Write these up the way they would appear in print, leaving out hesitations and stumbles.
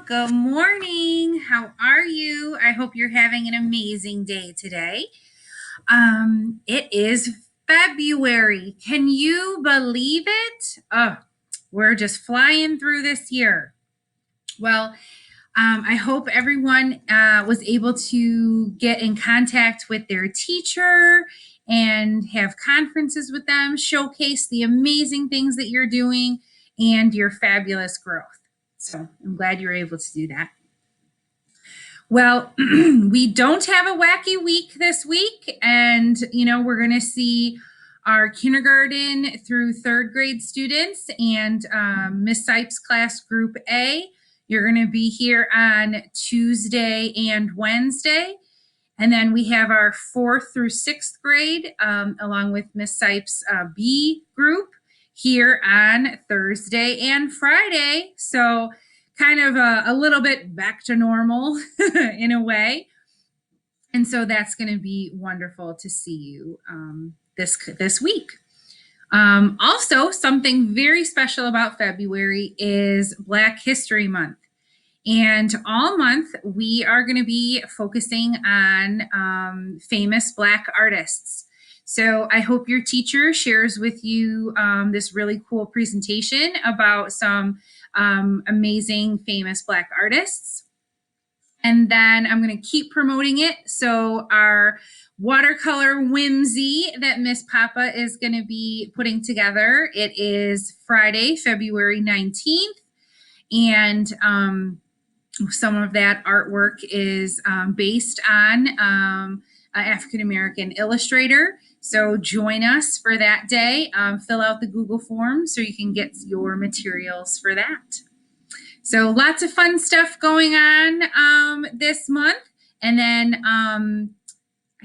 Good morning. How are you? I hope you're having an amazing day today. It is February. Can you believe it? We're just flying through this year. Well, I hope everyone was able to get in contact with their teacher and have conferences with them, showcase the amazing things that you're doing and your fabulous growth. So I'm glad you're able to do that. Well, we don't have a wacky week this week, and we're going to see our kindergarten through third grade students and Miss Sipes class group A. You're going to be here on Tuesday and Wednesday. And then we have our fourth through sixth grade, along with Miss Sipes B group here on Thursday and Friday. So kind of a little bit back to normal in a way. And so that's going to be wonderful to see you this week. Also, something very special about February is Black History Month. And all month, we are going to be focusing on famous Black artists. So I hope your teacher shares with you this really cool presentation about some amazing famous Black artists. And then I'm going to keep promoting it. So our watercolor whimsy that Miss Papa is going to be putting together, it is Friday, February 19th. And some of that artwork is based on an African-American illustrator. So join us for that day. Fill out the Google form so you can get your materials for that. So lots of fun stuff going on this month. And then I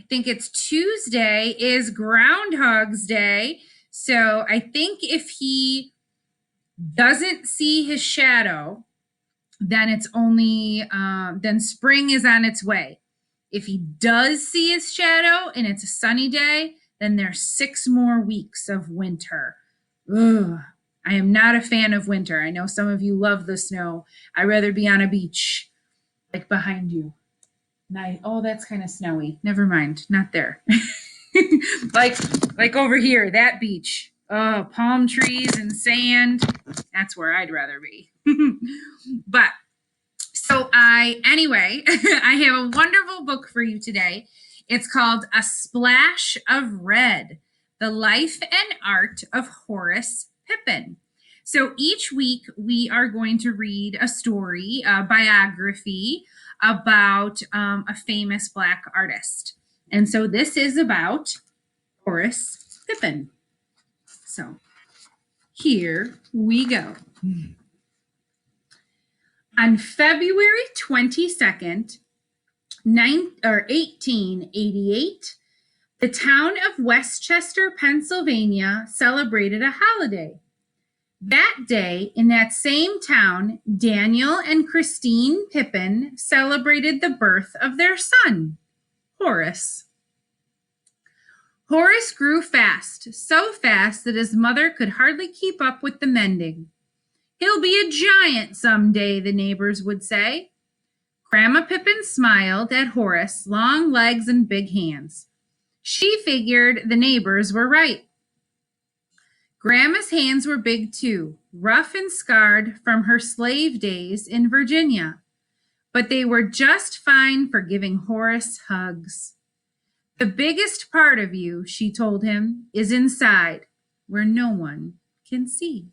think it's Tuesday is Groundhog's Day. So I think if he doesn't see his shadow, then it's only, then spring is on its way. If he does see his shadow and it's a sunny day, then there's 6 more weeks of winter. Ugh. I am not a fan of winter. I know some of you love the snow. I'd rather be on a beach, like behind you. Oh, that's kind of snowy. Never mind, not there. like over here, that beach. Oh, palm trees and sand. That's where I'd rather be. But so anyway, I have a wonderful book for you today. It's called A Splash of Red, The Life and Art of Horace Pippin. So each week we are going to read a story, a biography about a famous Black artist. And so this is about Horace Pippin. So here we go. On February 22nd, 1888, the town of Westchester, Pennsylvania, celebrated a holiday. That day, in that same town, Daniel and Christine Pippin celebrated the birth of their son, Horace. Horace grew fast, so fast that his mother could hardly keep up with the mending. "He'll be a giant someday," the neighbors would say. Grandma Pippin smiled at Horace, long legs and big hands. She figured the neighbors were right. Grandma's hands were big too, rough and scarred from her slave days in Virginia. But they were just fine for giving Horace hugs. "The biggest part of you," she told him, "is inside, where no one can see."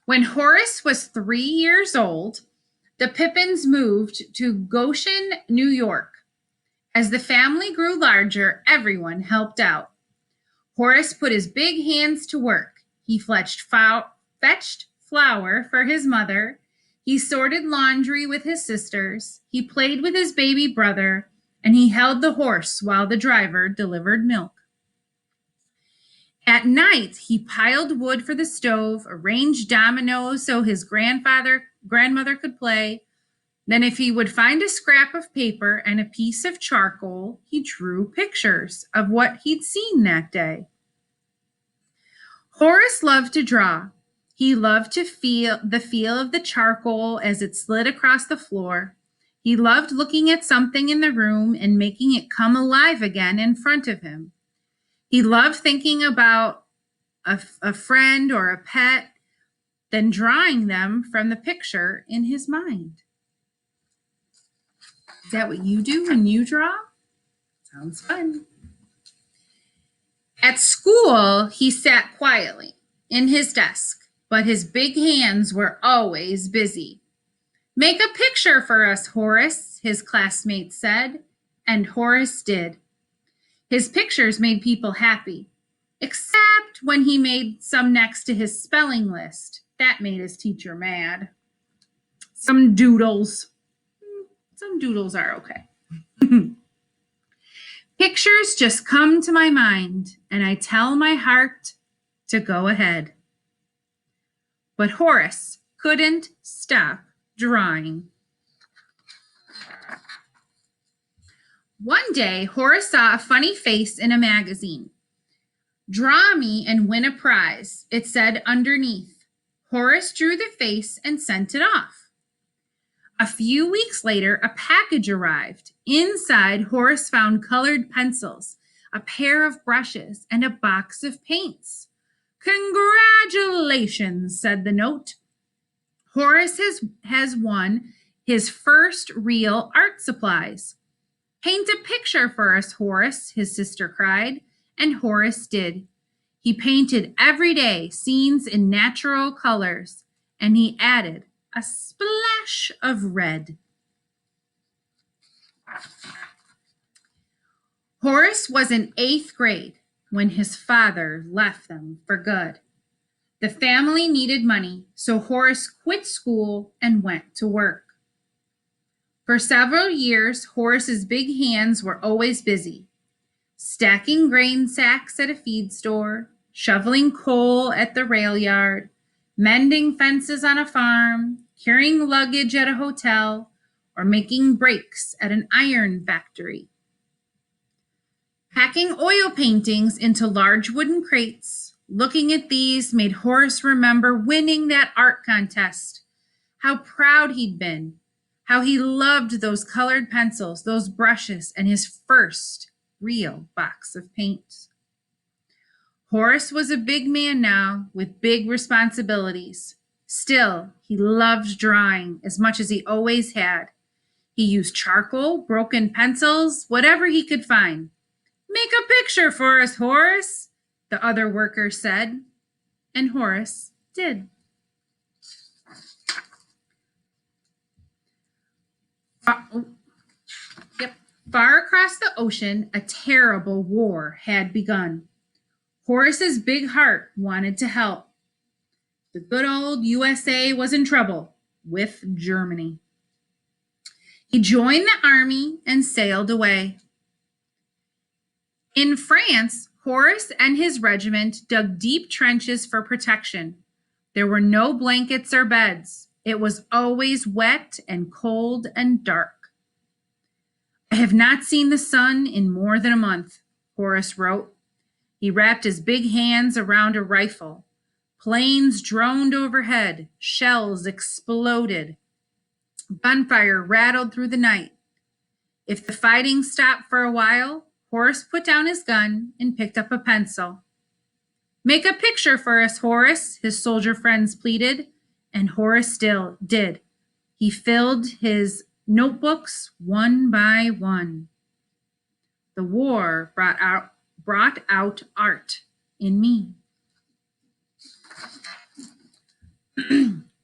When Horace was 3 years old, the Pippins moved to Goshen, New York. As the family grew larger, everyone helped out. Horace put his big hands to work. He fetched flour for his mother. He sorted laundry with his sisters. He played with his baby brother, and he held the horse while the driver delivered milk. At night, he piled wood for the stove, arranged dominoes so his grandmother could play. Then if he would find a scrap of paper and a piece of charcoal, he drew pictures of what he'd seen that day. Horace loved to draw. He loved to feel of the charcoal as it slid across the floor. He loved looking at something in the room and making it come alive again in front of him. He loved thinking about a friend or a pet, then drawing them from the picture in his mind. Is that what you do when you draw? Sounds fun. At school, he sat quietly in his desk, but his big hands were always busy. "Make a picture for us, Horace," his classmates said, and Horace did. His pictures made people happy, except when he made some next to his spelling list. That made his teacher mad. Some doodles are okay. Pictures just come to my mind, and I tell my heart to go ahead. But Horace couldn't stop drawing. One day, Horace saw a funny face in a magazine. "Draw me and win a prize," it said underneath. Horace drew the face and sent it off. A few weeks later, a package arrived. Inside, Horace found colored pencils, a pair of brushes, and a box of paints. "Congratulations," said the note. "Horace has won his first real art supplies." "Paint a picture for us, Horace," his sister cried, and Horace did. He painted every day scenes in natural colors, and he added a splash of red. Horace was in 8th grade when his father left them for good. The family needed money, so Horace quit school and went to work. For several years, Horace's big hands were always busy, stacking grain sacks at a feed store, shoveling coal at the rail yard, mending fences on a farm, carrying luggage at a hotel, or making brakes at an iron factory. Packing oil paintings into large wooden crates, looking at these made Horace remember winning that art contest, how proud he'd been, how he loved those colored pencils, those brushes, and his first real box of paint. Horace was a big man now with big responsibilities. Still, he loved drawing as much as he always had. He used charcoal, broken pencils, whatever he could find. "Make a picture for us, Horace," the other worker said, and Horace did. Far across the ocean, a terrible war had begun. Horace's big heart wanted to help. The good old USA was in trouble with Germany. He joined the army and sailed away. In France, Horace and his regiment dug deep trenches for protection. There were no blankets or beds. It was always wet and cold and dark. "I have not seen the sun in more than a month," Horace wrote. He wrapped his big hands around a rifle. Planes droned overhead. Shells exploded. Gunfire rattled through the night. If the fighting stopped for a while, Horace put down his gun and picked up a pencil. "Make a picture for us, Horace," his soldier friends pleaded, and Horace still did. He filled his notebooks one by one. The war brought out art in me.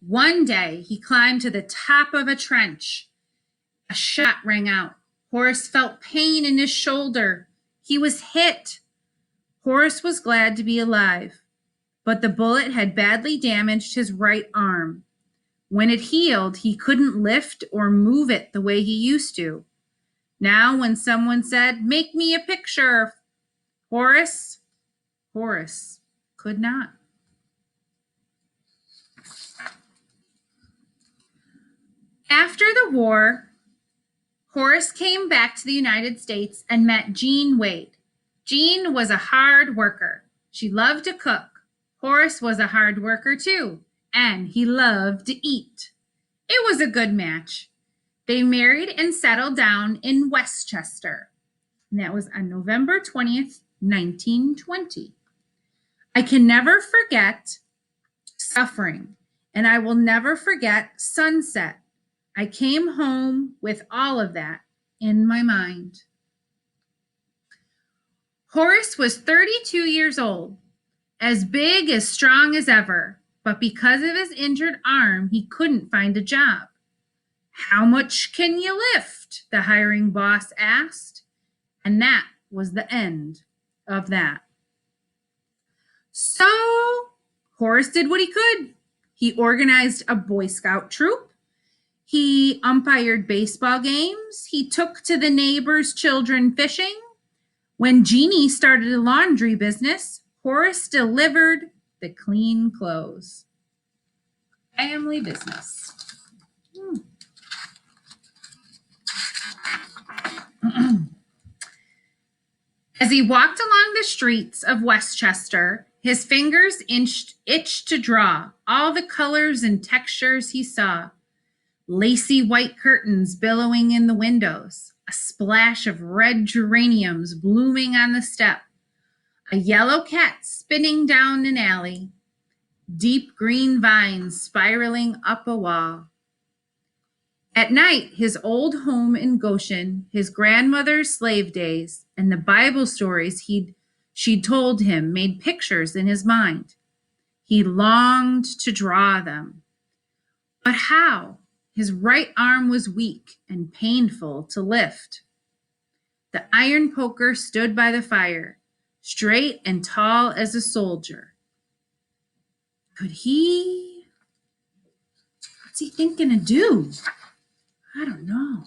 One day, he climbed to the top of a trench. A shot rang out. Horace felt pain in his shoulder. He was hit. Horace was glad to be alive, but the bullet had badly damaged his right arm. When it healed, he couldn't lift or move it the way he used to. Now, when someone said, "Make me a picture," Horace could not. After the war, Horace came back to the United States and met Jean Wade. Jean was a hard worker. She loved to cook. Horace was a hard worker too. and he loved to eat. It was a good match. They married and settled down in Westchester, and that was on November 20th, 1920. I can never forget suffering, and I will never forget sunset. I came home with all of that in my mind. Horace was 32 years old, as big, as strong as ever, but because of his injured arm, he couldn't find a job. How much can you lift? The hiring boss asked, and that was the end of that. So Horace did what he could. He organized a Boy Scout troop. He umpired baseball games. He took to the neighbors' children fishing. When Jeannie started a laundry business, Horace delivered the clean clothes. Family business. As he walked along the streets of Westchester, his fingers itched to draw all the colors and textures he saw. Lacy white curtains billowing in the windows, a splash of red geraniums blooming on the step, a yellow cat spinning down an alley, deep green vines spiraling up a wall. At night, his old home in Goshen, his grandmother's slave days, and the Bible stories she'd told him made pictures in his mind. He longed to draw them. But how? His right arm was weak and painful to lift. The iron poker stood by the fire, straight and tall as a soldier. What's he thinking to do? I don't know.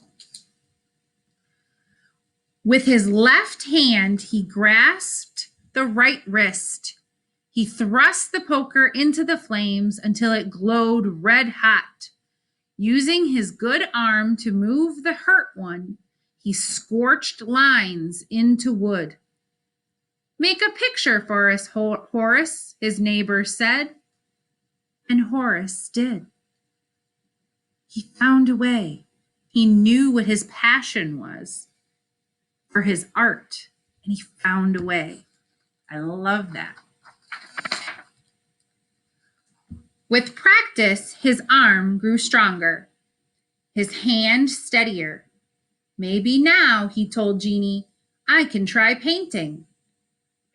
With his left hand, he grasped the right wrist. He thrust the poker into the flames until it glowed red hot. Using his good arm to move the hurt one, he scorched lines into wood. Make a picture for us, Horace, his neighbor said. And Horace did. He found a way. He knew what his passion was for his art, and he found a way. I love that. With practice, his arm grew stronger, his hand steadier. Maybe now, he told Jeannie, I can try painting.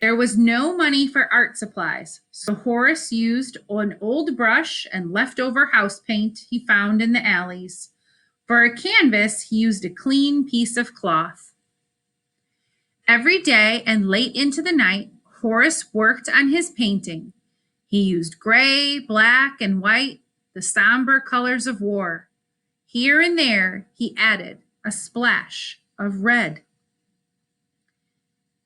There was no money for art supplies, so Horace used an old brush and leftover house paint he found in the alleys. For a canvas, he used a clean piece of cloth. Every day and late into the night, Horace worked on his painting. He used gray, black, and white, the somber colors of war. Here and there, he added a splash of red.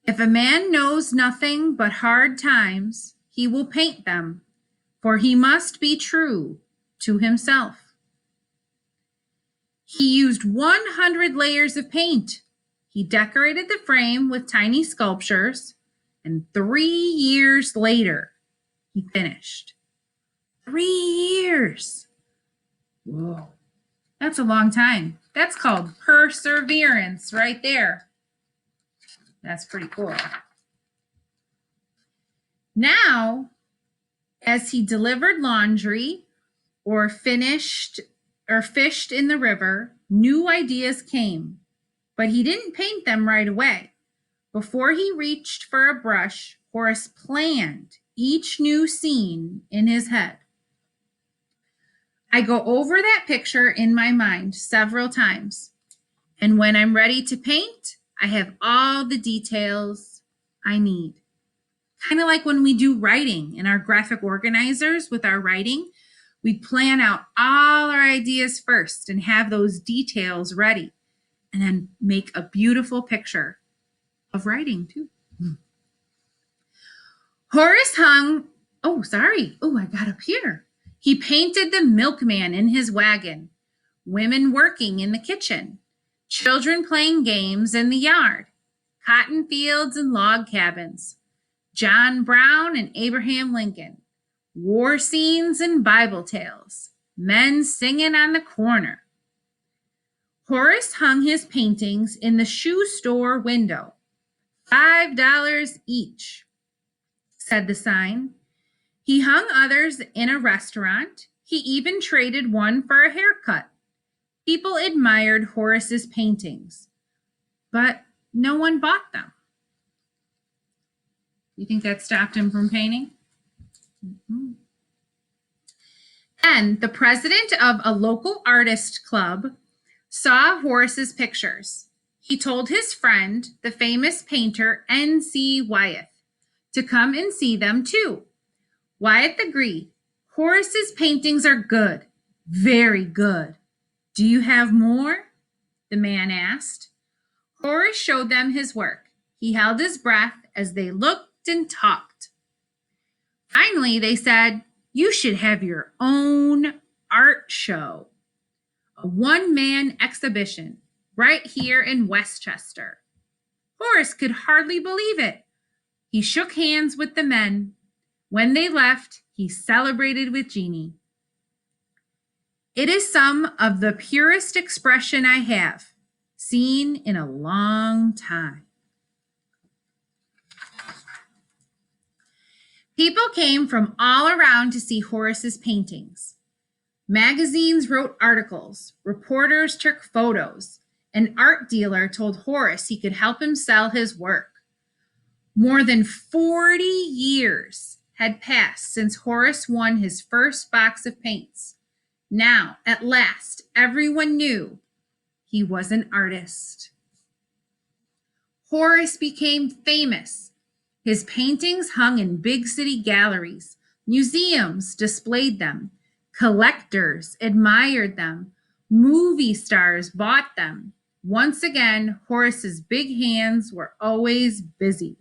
If a man knows nothing but hard times, he will paint them, for he must be true to himself. He used 100 layers of paint. He decorated the frame with tiny sculptures, and 3 years later, he finished. 3 years. Whoa, that's a long time. That's called perseverance right there. That's pretty cool. Now, as he delivered laundry or fished in the river, new ideas came, but he didn't paint them right away. Before he reached for a brush, Horace planned each new scene in his head. I go over that picture in my mind several times, and when I'm ready to paint, I have all the details I need. Kind of like when we do writing in our graphic organizers with our writing, we plan out all our ideas first and have those details ready, and then make a beautiful picture of writing too. Horace hung, I got up here. He painted the milkman in his wagon, women working in the kitchen, children playing games in the yard, cotton fields and log cabins, John Brown and Abraham Lincoln, war scenes and Bible tales, men singing on the corner. Horace hung his paintings in the shoe store window. $5 each, said the sign. He hung others in a restaurant. He even traded one for a haircut. People admired Horace's paintings, but no one bought them. You think that stopped him from painting? Mm-hmm. And the president of a local artist club saw Horace's pictures. He told his friend, the famous painter N.C. Wyeth, to come and see them too. Wyeth agreed. Horace's paintings are good, very good. Do you have more? The man asked. Horace showed them his work. He held his breath as they looked and talked. Finally, they said, you should have your own art show, a one-man exhibition right here in Westchester. Horace could hardly believe it. He shook hands with the men. When they left, he celebrated with Jeannie. It is some of the purest expression I have seen in a long time. People came from all around to see Horace's paintings. Magazines wrote articles, reporters took photos. An art dealer told Horace he could help him sell his work. More than 40 years had passed since Horace won his first box of paints. Now, at last, everyone knew he was an artist. Horace became famous. His paintings hung in big city galleries. Museums displayed them. Collectors admired them. Movie stars bought them. Once again, Horace's big hands were always busy.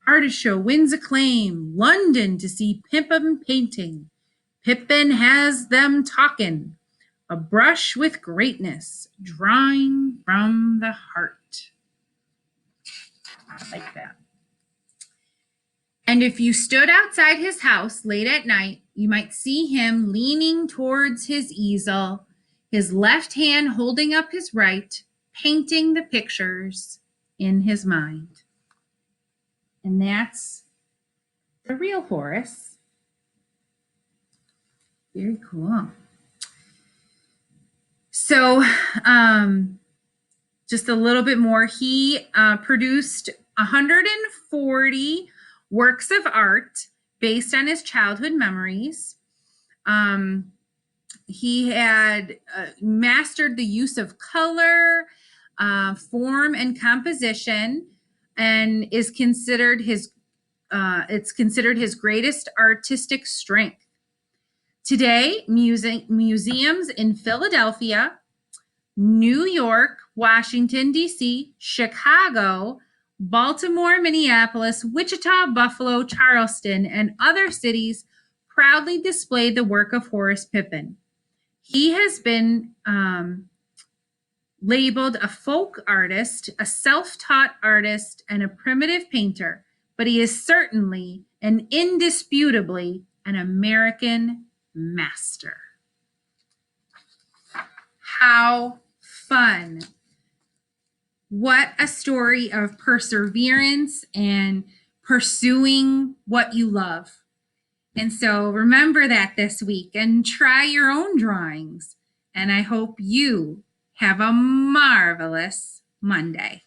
Artist show wins acclaim. London to see Pippin painting. Pippin has them talking. A brush with greatness, drawing from the heart. I like that. And if you stood outside his house late at night, you might see him leaning towards his easel, his left hand holding up his right, painting the pictures in his mind. And that's the real Horace. Very cool. So, just a little bit more. He produced 140 works of art based on his childhood memories. He had mastered the use of color, form, and composition, and is considered his greatest artistic strength. Today, museums in Philadelphia, New York, Washington, D.C., Chicago, Baltimore, Minneapolis, Wichita, Buffalo, Charleston, and other cities proudly display the work of Horace Pippin. He has been labeled a folk artist, a self-taught artist, and a primitive painter, but he is certainly and indisputably an American master. How fun. What a story of perseverance and pursuing what you love. And so remember that this week and try your own drawings. And I hope you have a marvelous Monday.